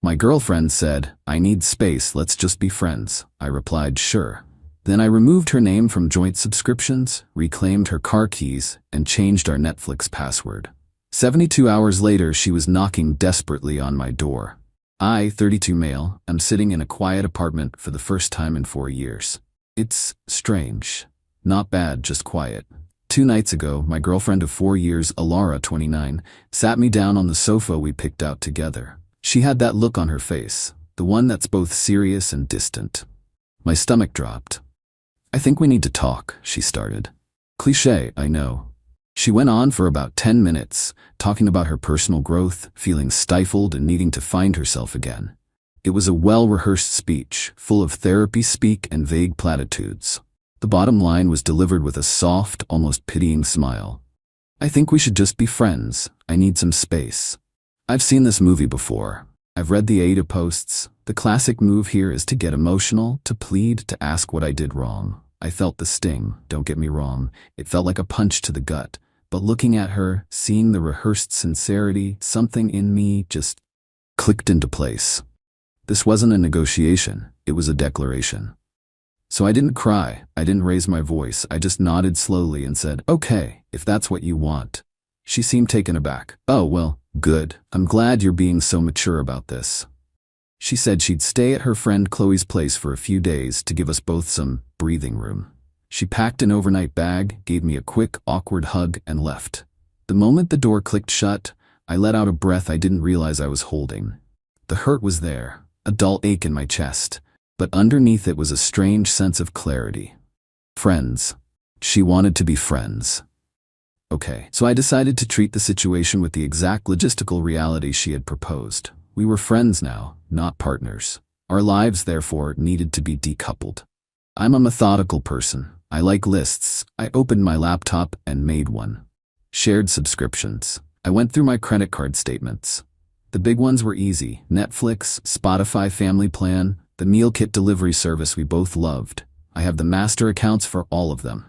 My girlfriend said, "I need space, let's just be friends." I replied, "Sure." Then I removed her name from joint subscriptions, reclaimed her car keys, and changed our Netflix password. 72 hours later, she was knocking desperately on my door. I, 32 male, am sitting in a quiet apartment for the first time in 4 years. It's strange. Not bad, just quiet. 2 nights ago, my girlfriend of 4 years, Alara, 29, sat me down on the sofa we picked out together. She had that look on her face, the one that's both serious and distant. My stomach dropped. "I think we need to talk," she started. Cliché, I know. She went on for about 10 minutes, talking about her personal growth, feeling stifled and needing to find herself again. It was a well-rehearsed speech, full of therapy speak and vague platitudes. The bottom line was delivered with a soft, almost pitying smile. "I think we should just be friends. I need some space." I've seen this movie before. I've read the Ada posts. The classic move here is to get emotional, to plead, to ask what I did wrong. I felt the sting, don't get me wrong. It felt like a punch to the gut. But looking at her, seeing the rehearsed sincerity, something in me just clicked into place. This wasn't a negotiation, it was a declaration. So I didn't cry, I didn't raise my voice, I just nodded slowly and said, "Okay, if that's what you want." She seemed taken aback. "Oh, well, good. I'm glad you're being so mature about this." She said she'd stay at her friend Qley's place for a few days to give us both some breathing room. She packed an overnight bag, gave me a quick, awkward hug, and left. The moment the door clicked shut, I let out a breath I didn't realize I was holding. The hurt was there, a dull ache in my chest, but underneath it was a strange sense of clarity. Friends. She wanted to be friends. Okay, so I decided to treat the situation with the exact logistical reality she had proposed. We were friends now, not partners. Our lives, therefore, needed to be decoupled. I'm a methodical person. I like lists. I opened my laptop and made one. Shared subscriptions. I went through my credit card statements. The big ones were easy. Netflix, Spotify Family Plan, the meal kit delivery service we both loved. I have the master accounts for all of them.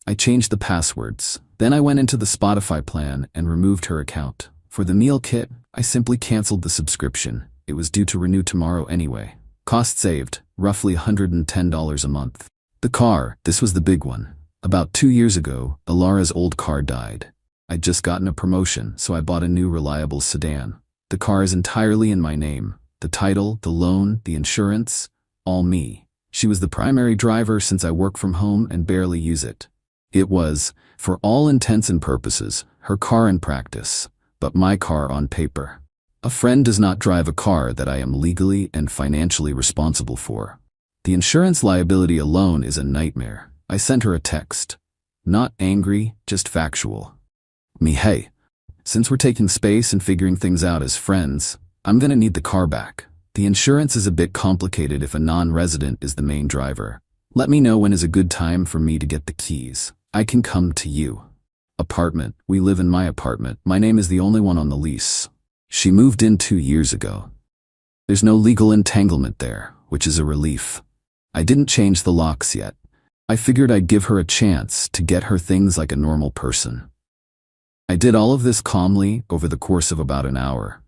I changed the passwords. Then I went into the Spotify plan and removed her account. For the meal kit, I simply canceled the subscription. It was due to renew tomorrow anyway. Cost saved, roughly $110 a month. The car, this was the big one. About 2 years ago, Alara's old car died. I'd just gotten a promotion, so I bought a new reliable sedan. The car is entirely in my name. The title, the loan, the insurance, all me. She was the primary driver since I work from home and barely use it. It was, for all intents and purposes, her car in practice, but my car on paper. A friend does not drive a car that I am legally and financially responsible for. The insurance liability alone is a nightmare. I sent her a text. Not angry, just factual. Hey, since we're taking space and figuring things out as friends, I'm gonna need the car back. The insurance is a bit complicated if a non-resident is the main driver. Let me know when is a good time for me to get the keys. I can come to you. Apartment. We live in my apartment. My name is the only one on the lease. She moved in 2 years ago. There's no legal entanglement there, which is a relief. I didn't change the locks yet. I figured I'd give her a chance to get her things like a normal person. I did all of this calmly over the course of about an hour.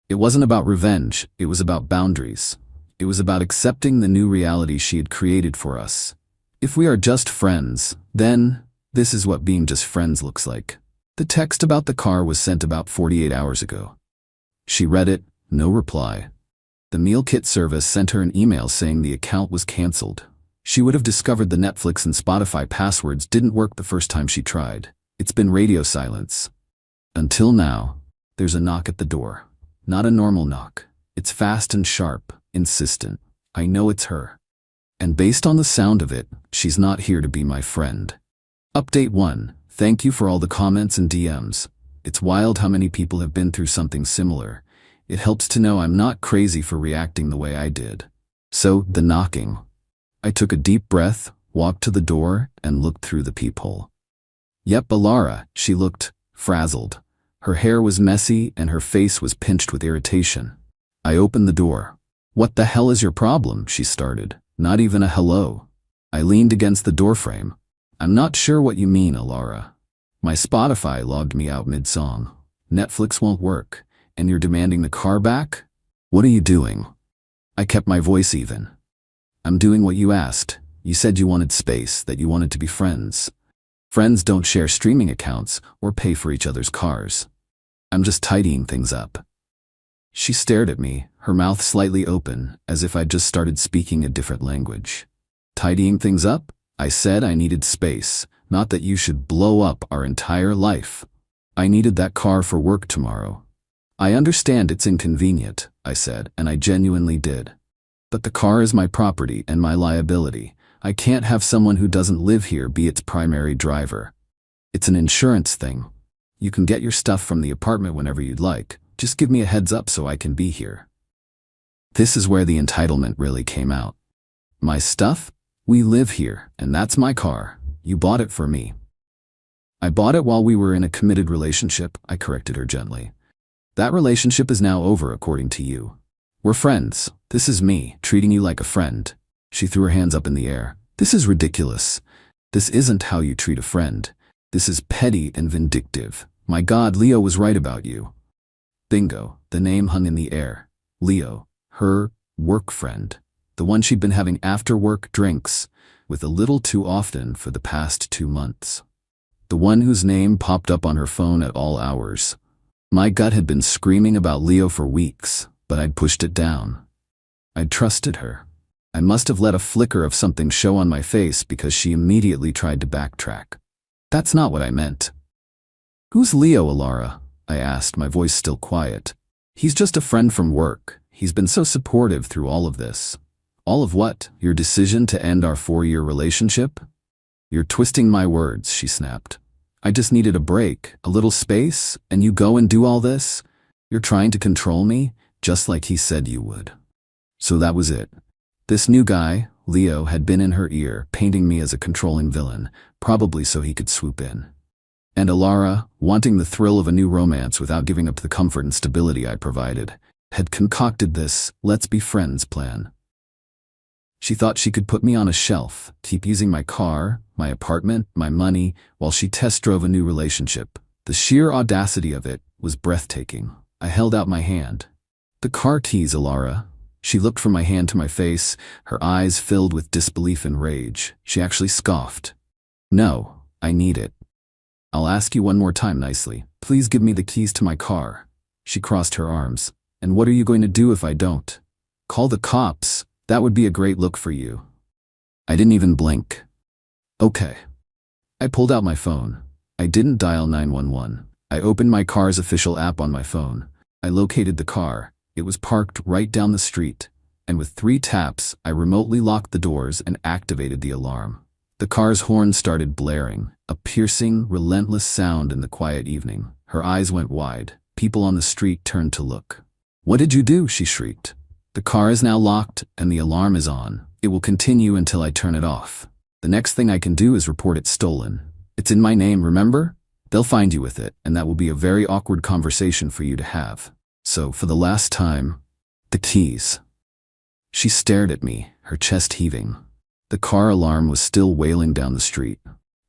It wasn't about revenge, it was about boundaries. It was about accepting the new reality she had created for us. If we are just friends, then this is what being just friends looks like. The text about the car was sent about 48 hours ago. She read it, no reply. The meal kit service sent her an email saying the account was canceled. She would have discovered the Netflix and Spotify passwords didn't work the first time she tried. It's been radio silence. Until now, there's a knock at the door. Not a normal knock. It's fast and sharp, insistent. I know it's her. And based on the sound of it, she's not here to be my friend. Update 1. Thank you for all the comments and DMs. It's wild how many people have been through something similar. It helps to know I'm not crazy for reacting the way I did. So, the knocking. I took a deep breath, walked to the door, and looked through the peephole. Yep, Alara, she looked frazzled. Her hair was messy and her face was pinched with irritation. I opened the door. "What the hell is your problem?" she started. Not even a hello. I leaned against the doorframe. "I'm not sure what you mean, Alara. My Spotify logged me out mid-song. Netflix won't work. And you're demanding the car back?" What are you doing? I kept my voice even. I'm doing what you asked. You said you wanted space, that you wanted to be friends. Friends don't share streaming accounts or pay for each other's cars. I'm just tidying things up. She stared at me, her mouth slightly open, as if I'd just started speaking a different language. Tidying things up? I said I needed space, not that you should blow up our entire life. I needed that car for work tomorrow. I understand it's inconvenient, I said, and I genuinely did. But the car is my property and my liability. I can't have someone who doesn't live here be its primary driver. It's an insurance thing. You can get your stuff from the apartment whenever you'd like. Just give me a heads up so I can be here. This is where the entitlement really came out. My stuff? We live here, and that's my car. You bought it for me. I bought it while we were in a committed relationship, I corrected her gently. That relationship is now over, according to you. We're friends. This is me, treating you like a friend. She threw her hands up in the air. This is ridiculous. This isn't how you treat a friend. This is petty and vindictive. My God, Leo was right about you. Bingo, the name hung in the air. Leo, her work friend. The one she'd been having after-work drinks with a little too often for the past 2 months. The one whose name popped up on her phone at all hours. My gut had been screaming about Leo for weeks, but I'd pushed it down. I'd trusted her. I must have let a flicker of something show on my face because she immediately tried to backtrack. That's not what I meant. Who's Leo, Alara? I asked, my voice still quiet. He's just a friend from work. He's been so supportive through all of this. All of what? Your decision to end our 4-year relationship? You're twisting my words, she snapped. I just needed a break, a little space, and you go and do all this? You're trying to control me, just like he said you would. So that was it. This new guy, Leo, had been in her ear, painting me as a controlling villain, probably so he could swoop in. And Alara, wanting the thrill of a new romance without giving up the comfort and stability I provided, had concocted this let's be friends plan. She thought she could put me on a shelf, keep using my car, my apartment, my money, while she test drove a new relationship. The sheer audacity of it was breathtaking. I held out my hand. The car keys, Alara. She looked from my hand to my face, her eyes filled with disbelief and rage. She actually scoffed. No, I need it. I'll ask you one more time nicely. Please give me the keys to my car. She crossed her arms. And what are you going to do if I don't? Call the cops. That would be a great look for you. I didn't even blink. Okay. I pulled out my phone. I didn't dial 911. I opened my car's official app on my phone. I located the car. It was parked right down the street. And with 3 taps, I remotely locked the doors and activated the alarm. The car's horn started blaring, a piercing, relentless sound in the quiet evening. Her eyes went wide. People on the street turned to look. What did you do? She shrieked. The car is now locked and the alarm is on. It will continue until I turn it off. The next thing I can do is report it stolen. It's in my name, remember? They'll find you with it, and that will be a very awkward conversation for you to have. So, for the last time, the keys. She stared at me, her chest heaving. The car alarm was still wailing down the street.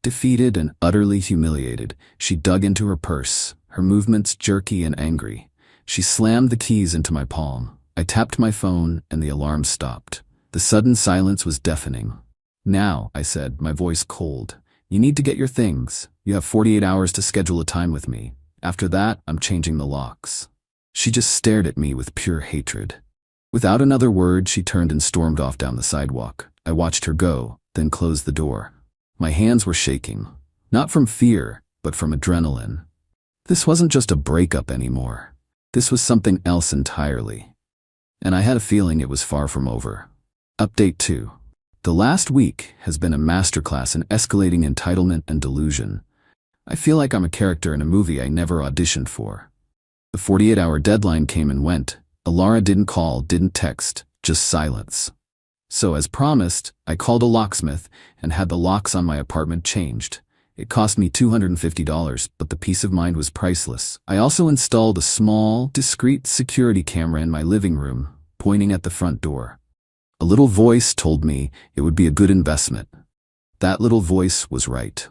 Defeated and utterly humiliated, she dug into her purse, her movements jerky and angry. She slammed the keys into my palm. I tapped my phone and the alarm stopped. The sudden silence was deafening. Now, I said, my voice cold, you need to get your things. You have 48 hours to schedule a time with me. After that, I'm changing the locks. She just stared at me with pure hatred. Without another word, she turned and stormed off down the sidewalk. I watched her go, then closed the door. My hands were shaking, not from fear, but from adrenaline. This wasn't just a breakup anymore. This was something else entirely. And I had a feeling it was far from over. Update 2. The last week has been a masterclass in escalating entitlement and delusion. I feel like I'm a character in a movie I never auditioned for. The 48-hour deadline came and went. Alara didn't call, didn't text, just silence. So as promised, I called a locksmith and had the locks on my apartment changed. It cost me $250, but the peace of mind was priceless. I also installed a small, discreet security camera in my living room, pointing at the front door. A little voice told me it would be a good investment. That little voice was right.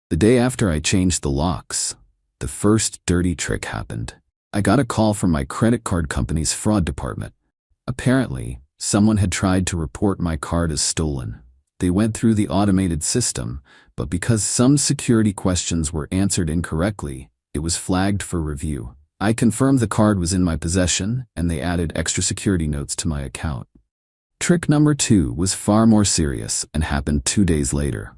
The day after I changed the locks, the first dirty trick happened. I got a call from my credit card company's fraud department. Apparently, someone had tried to report my card as stolen. They went through the automated system, but because some security questions were answered incorrectly, it was flagged for review. I confirmed the card was in my possession, and they added extra security notes to my account. Trick number 2 was far more serious and happened 2 days later.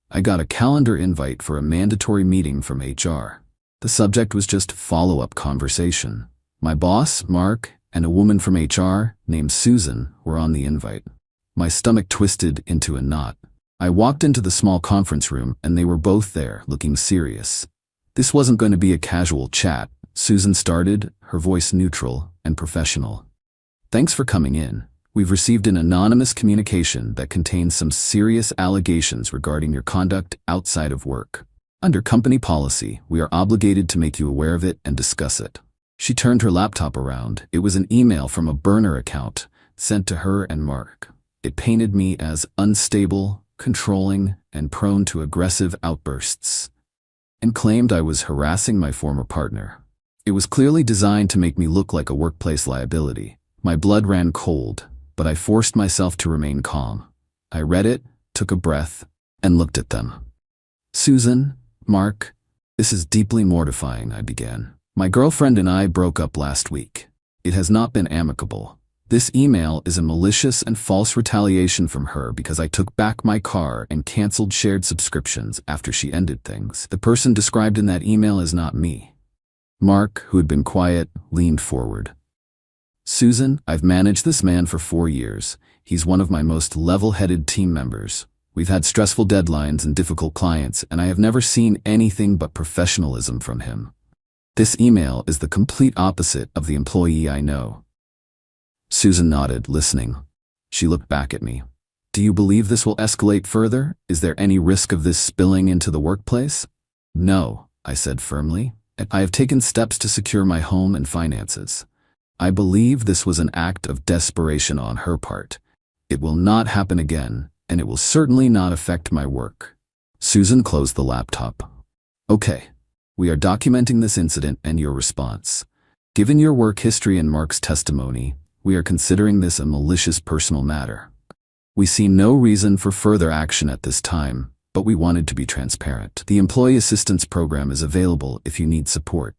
I got a calendar invite for a mandatory meeting from HR. The subject was just follow-up conversation. My boss, Mark, and a woman from HR, named Susan, were on the invite. My stomach twisted into a knot. I walked into the small conference room and they were both there, looking serious. This wasn't going to be a casual chat. Susan started, her voice neutral and professional. "Thanks for coming in. We've received an anonymous communication that contains some serious allegations regarding your conduct outside of work. Under company policy, we are obligated to make you aware of it and discuss it." She turned her laptop around. It was an email from a burner account sent to her and Mark. It painted me as unstable, controlling, and prone to aggressive outbursts, and claimed I was harassing my former partner. It was clearly designed to make me look like a workplace liability. My blood ran cold, but I forced myself to remain calm. I read it, took a breath, and looked at them. "Susan, Mark, this is deeply mortifying," I began. "My girlfriend and I broke up last week. It has not been amicable. This email is a malicious and false retaliation from her because I took back my car and canceled shared subscriptions after she ended things. The person described in that email is not me." Mark, who had been quiet, leaned forward. "Susan, I've managed this man for 4 years. He's one of my most level-headed team members. We've had stressful deadlines and difficult clients, and I have never seen anything but professionalism from him. This email is the complete opposite of the employee I know." Susan nodded, listening. She looked back at me. "Do you believe this will escalate further? Is there any risk of this spilling into the workplace?" "No," I said firmly. "I have taken steps to secure my home and finances. I believe this was an act of desperation on her part. It will not happen again, and it will certainly not affect my work." Susan closed the laptop. "Okay, we are documenting this incident and your response. Given your work history and Mark's testimony, we are considering this a malicious personal matter. We see no reason for further action at this time, but we wanted to be transparent. The Employee Assistance Program is available if you need support."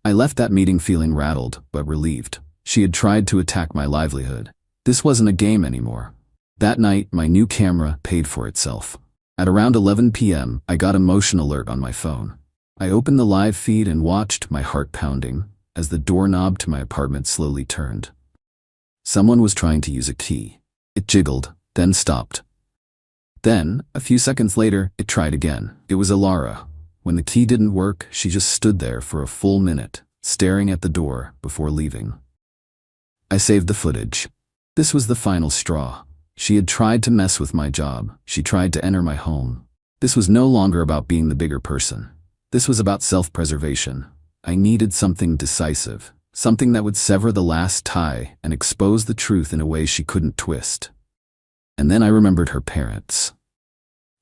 I left that meeting feeling rattled, but relieved. She had tried to attack my livelihood. This wasn't a game anymore. That night, my new camera paid for itself. At around 11 p.m., I got a motion alert on my phone. I opened the live feed and watched, my heart pounding, as the doorknob to my apartment slowly turned. Someone was trying to use a key. It jiggled, then stopped. Then, a few seconds later, it tried again. It was Alara. When the key didn't work, she just stood there for a full minute, staring at the door before leaving. I saved the footage. This was the final straw. She had tried to mess with my job. She tried to enter my home. This was no longer about being the bigger person. This was about self-preservation. I needed something decisive, something that would sever the last tie and expose the truth in a way she couldn't twist. And then I remembered her parents.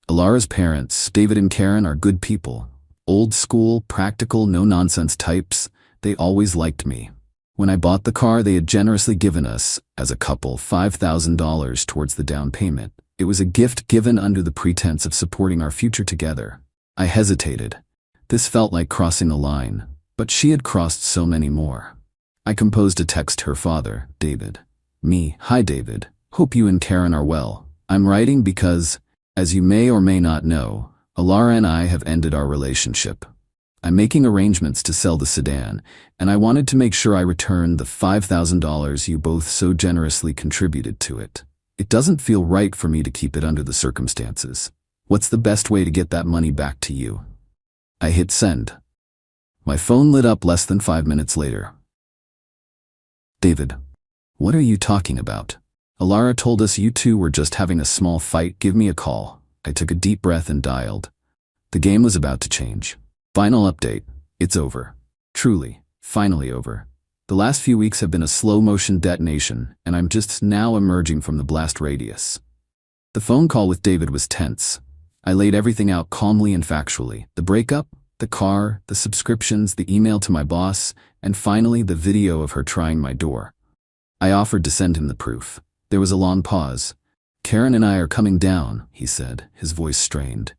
Alara's parents, David and Karen, are good people. Old school, practical, no-nonsense types. They always liked me. When I bought the car, they had generously given us, as a couple, $5,000 towards the down payment. It was a gift given under the pretense of supporting our future together. I hesitated. This felt like crossing a line, but she had crossed so many more. I composed a text to her father, David. Me, "Hi David, hope you and Karen are well. I'm writing because, as you may or may not know, Alara and I have ended our relationship. I'm making arrangements to sell the sedan, and I wanted to make sure I returned the $5,000 you both so generously contributed to it. It doesn't feel right for me to keep it under the circumstances. What's the best way to get that money back to you?" I hit send. My phone lit up less than 5 minutes later. "David, what are you talking about? Alara told us you two were just having a small fight. Give me a call." I took a deep breath and dialed. The game was about to change. Final update. It's over. Truly, finally over. The last few weeks have been a slow-motion detonation, and I'm just now emerging from the blast radius. The phone call with David was tense. I laid everything out calmly and factually. The breakup, The car, the subscriptions, the email to my boss, and finally the video of her trying my door. I offered to send him the proof. There was a long pause. "Karen and I are coming down," he said, his voice strained.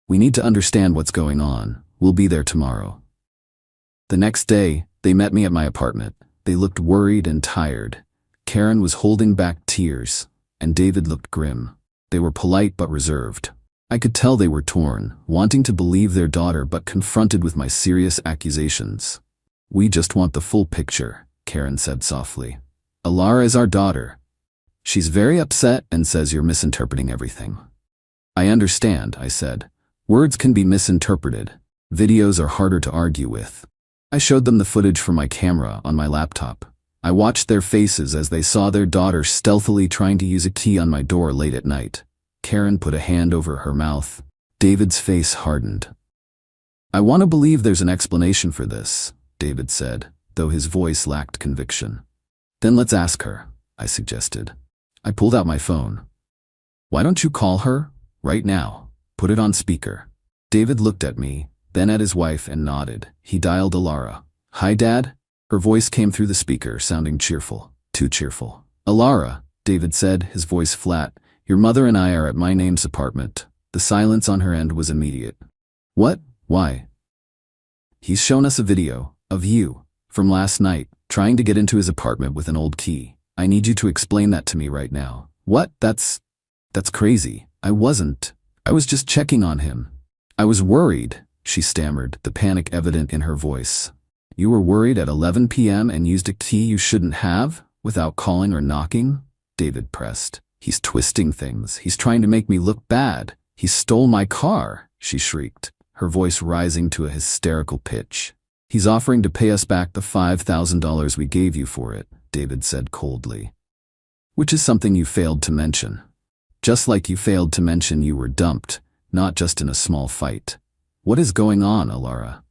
"We need to understand what's going on. We'll be there tomorrow." The next day, they met me at my apartment. They looked worried and tired. Karen was holding back tears, and David looked grim. They were polite but reserved. I could tell they were torn, wanting to believe their daughter but confronted with my serious accusations. "We just want the full picture," Karen said softly. "Alara is our daughter. She's very upset and says you're misinterpreting everything." "I understand," I said. "Words can be misinterpreted. Videos are harder to argue with." I showed them the footage from my camera on my laptop. I watched their faces as they saw their daughter stealthily trying to use a key on my door late at night. Karen put a hand over her mouth. David's face hardened. "I want to believe there's an explanation for this," David said, though his voice lacked conviction. "Then let's ask her," I suggested. I pulled out my phone. "Why don't you call her? Right now. Put it on speaker." David looked at me, then at his wife and nodded. He dialed Alara. "Hi, Dad?" Her voice came through the speaker, sounding cheerful. Too cheerful. "Alara," David said, his voice flat. "Your mother and I are at my name's apartment." The silence on her end was immediate. "What? Why?" "He's shown us a video of you from last night, trying to get into his apartment with an old key. I need you to explain that to me right now." "What? That's crazy. I was just checking on him. I was worried," she stammered, the panic evident in her voice. "You were worried at 11 p.m. and used a key you shouldn't have, without calling or knocking?" David pressed. "He's twisting things. He's trying to make me look bad. He stole my car," she shrieked, her voice rising to a hysterical pitch. "He's offering to pay us back the $5,000 we gave you for it," David said coldly. "Which is something you failed to mention. Just like you failed to mention you were dumped, not just in a small fight. What is going on, Alara?"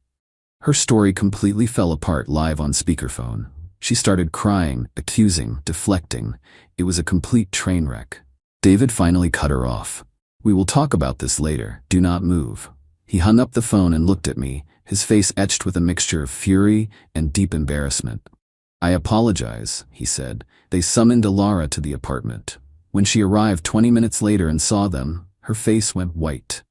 Her story completely fell apart live on speakerphone. She started crying, accusing, deflecting. It was a complete train wreck. David finally cut her off. "We will talk about this later. Do not move." He hung up the phone and looked at me, his face etched with a mixture of fury and deep embarrassment. "I apologize," he said. They summoned Alara to the apartment. When she arrived 20 minutes later and saw them, her face went white.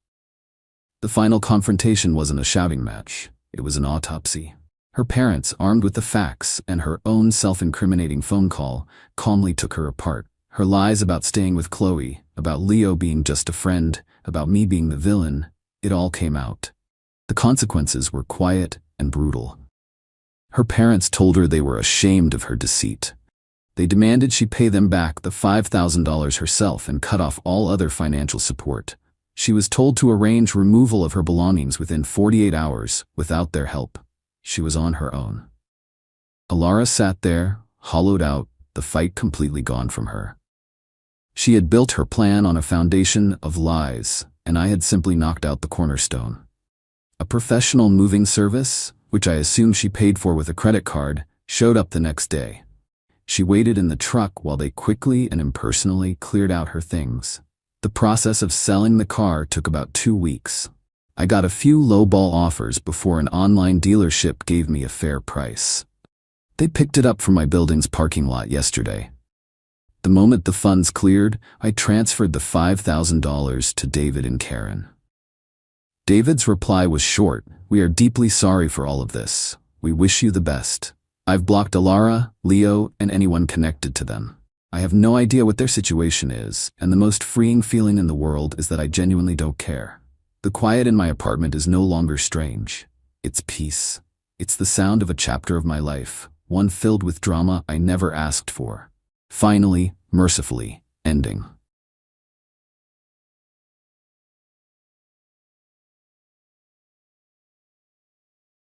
The final confrontation wasn't a shouting match. It was an autopsy. Her parents, armed with the facts and her own self-incriminating phone call, calmly took her apart. Her lies about staying with Qley, about Leo being just a friend, about me being the villain, it all came out. The consequences were quiet and brutal. Her parents told her they were ashamed of her deceit. They demanded she pay them back the $5,000 herself and cut off all other financial support. She was told to arrange removal of her belongings within 48 hours without their help. She was on her own. Alara sat there, hollowed out, the fight completely gone from her. She had built her plan on a foundation of lies, and I had simply knocked out the cornerstone. A professional moving service, which I assume she paid for with a credit card, showed up the next day. She waited in the truck while they quickly and impersonally cleared out her things. The process of selling the car took about 2 weeks. I got a few lowball offers before an online dealership gave me a fair price. They picked it up from my building's parking lot yesterday. The moment the funds cleared, I transferred the $5,000 to David and Karen. David's reply was short. "We are deeply sorry for all of this. We wish you the best. I've blocked Alara, Leo, and anyone connected to them. I have no idea what their situation is, and the most freeing feeling in the world is that I genuinely don't care. The quiet in my apartment is no longer strange. It's peace. It's the sound of a chapter of my life, one filled with drama I never asked for. Finally, mercifully, ending."